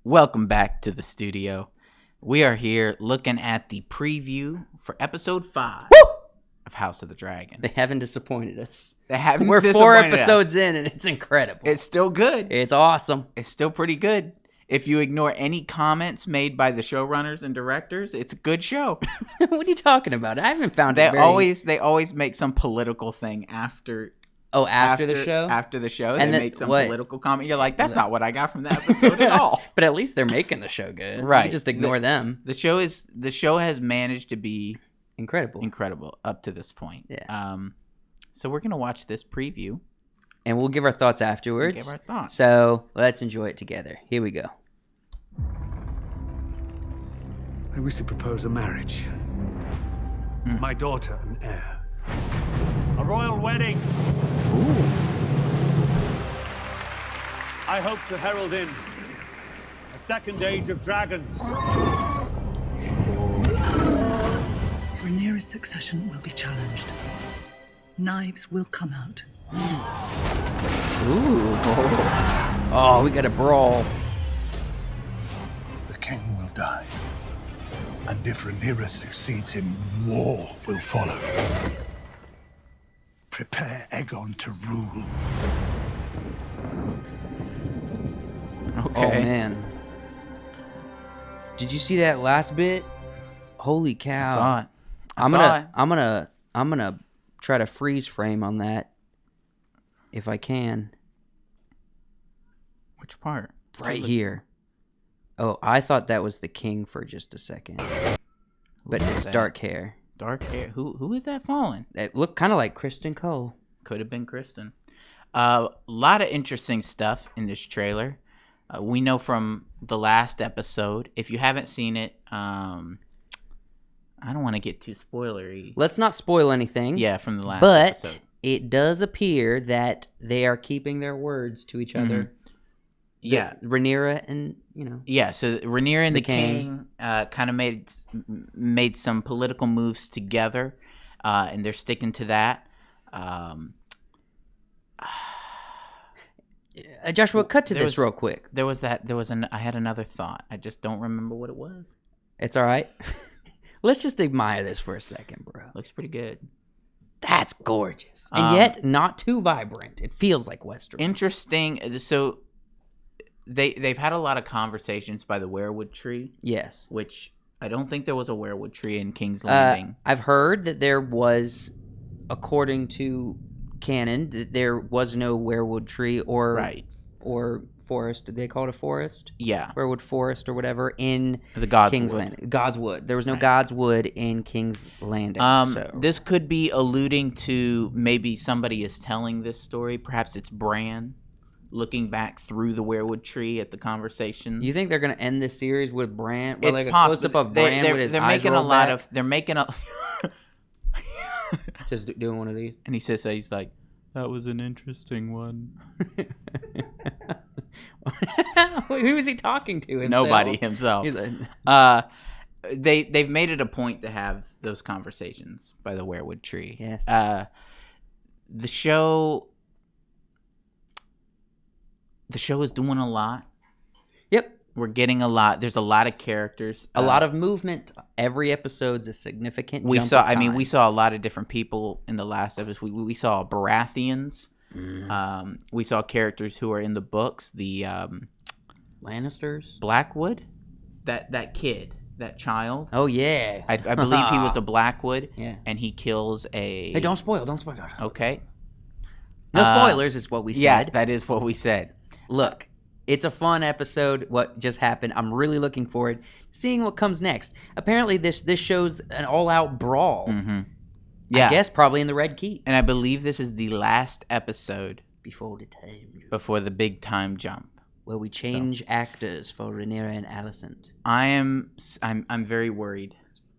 Welcome back to the studio. We are here looking at the preview for episode 5 of House of the Dragon. They haven't disappointed us. We're 4 episodes in, and it's incredible. It's still good. It's awesome. It's still pretty good. If you ignore any comments made by the showrunners and directors, it's a good show. What are you talking about? I haven't found They it very... always make some political thing after the show? After the show, And they make some political comment. You're like, that's not what I got from that episode at all. But at least they're making the show good. Right. You just ignore them. The show has managed to be incredible up to this point. Yeah. So we're gonna watch this preview, and we'll give our thoughts afterwards. Give our thoughts. So let's enjoy it together. Here we go. I wish to propose a marriage. My daughter and heir. A royal wedding. Ooh. I hope to herald in a second age of dragons. Rhaenyra's succession will be challenged. Knives will come out. Ooh. Oh, we got a brawl. The king will die. And if Rhaenyra succeeds him, war will follow. Prepare Aegon to rule. Okay. Oh man. Did you see that last bit? Holy cow. I saw it. I'm gonna try to freeze frame on that if I can. Which part? Right here. Oh, I thought that was the king for just a second. But it's dark hair. Dark hair. Who is that falling? It looked kind of like Kristen Cole. Could have been Kristen. A lot of interesting stuff in this trailer. We know from the last episode. If you haven't seen it, I don't want to get too spoilery. Let's not spoil anything. Yeah, from the last episode. But it does appear that they are keeping their words to each other. Yeah. Rhaenyra and, Yeah, so Rhaenyra and the king kind of made some political moves together, and they're sticking to that. Joshua, cut to this real quick. I had another thought. I just don't remember what it was. It's all right. Let's just admire this for a second, bro. Looks pretty good. That's gorgeous. And yet not too vibrant. It feels like Western. Interesting. So they've had a lot of conversations by the weirwood tree. Yes. Which I don't think there was a weirwood tree in King's Landing. I've heard that there was, according to canon, that there was no weirwood tree or forest. Did they call it a forest? Yeah. Weirwood forest or whatever in the Godswood. King's Landing. Godswood. There was no Godswood in King's Landing. This could be alluding to maybe somebody is telling this story. Perhaps it's Bran looking back through the weirwood tree at the conversations. You think they're going to end this series with Bran? It's like possible. A close-up of Bran with his eyes rolled back? They're making a... Just doing one of these. And he's like, that was an interesting one. Who is he talking to himself? Nobody, himself. He's like... They've made it a point to have those conversations by the weirwood tree. Yes. The show is doing a lot. Yep. We're getting a lot. There's a lot of characters. A lot of movement. Every episode's a significant we jump saw. of time. I mean, we saw a lot of different people in the last episode. We saw Baratheons. We saw characters who are in the books. The Lannisters. Blackwood. That kid. That child. Oh yeah. I believe he was a Blackwood. Yeah. And he kills a. Hey, don't spoil. Don't spoil. Okay. No spoilers is what we said. Yeah, that is what we said. Look, it's a fun episode, what just happened. I'm really looking forward to seeing what comes next. Apparently, this shows an all-out brawl. Mm-hmm. Yeah. I guess probably in the Red Keep. And I believe this is the last episode before the big time jump. Where we change actors for Rhaenyra and Alicent. I'm very worried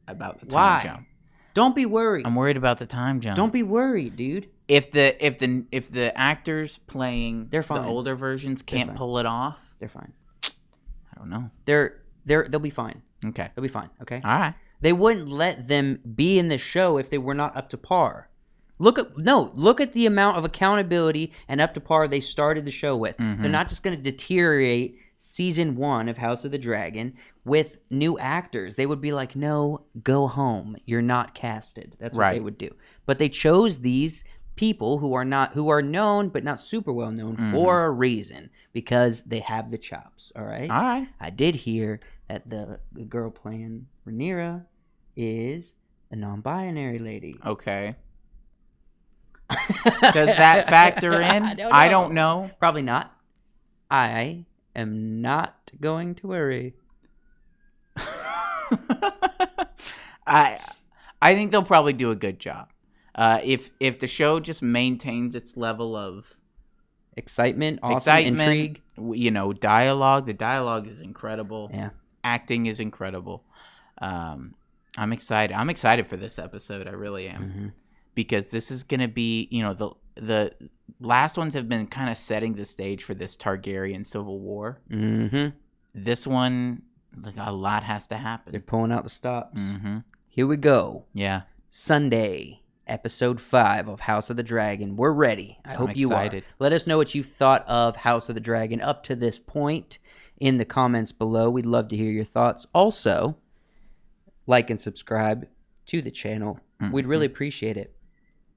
about the time Why? jump. Don't be worried. I'm worried about the time jump. Don't be worried, dude. If the actors playing They're fine. the older versions can't pull it off, they're fine. I don't know. They'll be fine. Okay. They'll be fine. Okay. All right. They wouldn't let them be in the show if they were not up to par. Look at the amount of accountability and up to par they started the show with. Mm-hmm. They're not just going to deteriorate season 1 of House of the Dragon with new actors. They would be like, no, go home. You're not casted. That's what they would do. But they chose these people who are known but not super well known for a reason, because they have the chops. All right. I did hear that the girl playing Rhaenyra is a non-binary lady. Okay. Does that factor in? I don't know. Probably not. I am not going to worry. I think they'll probably do a good job. If the show just maintains its level of excitement, intrigue, dialogue. The dialogue is incredible. Yeah, acting is incredible. I'm excited. I'm excited for this episode. I really am, because this is gonna be, the last ones have been kind of setting the stage for this Targaryen civil war. This one, like, a lot has to happen. They're pulling out the stops. Here we go. Yeah, Sunday. Episode 5 of House of the Dragon. We're ready. I hope you are. Let us know what you thought of House of the Dragon up to this point in the comments below. We'd love to hear your thoughts. Also, like and subscribe to the channel. We'd really appreciate it.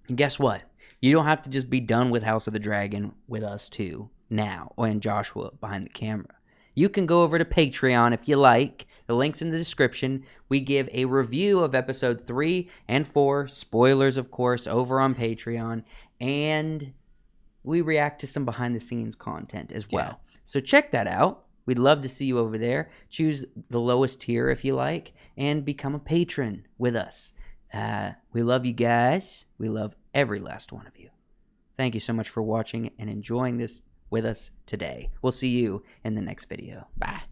And guess what? You don't have to just be done with House of the Dragon with us too now, and Joshua behind the camera. You can go over to Patreon if you like. The link's in the description. We give a review of episode 3 and 4, spoilers of course, over on Patreon, and we react to some behind-the-scenes content as well. So check that out. We'd love to see you over there. Choose the lowest tier if you like, and become a patron with us. We love you guys. We love every last one of you. Thank you so much for watching and enjoying this with us today. We'll see you in the next video. Bye.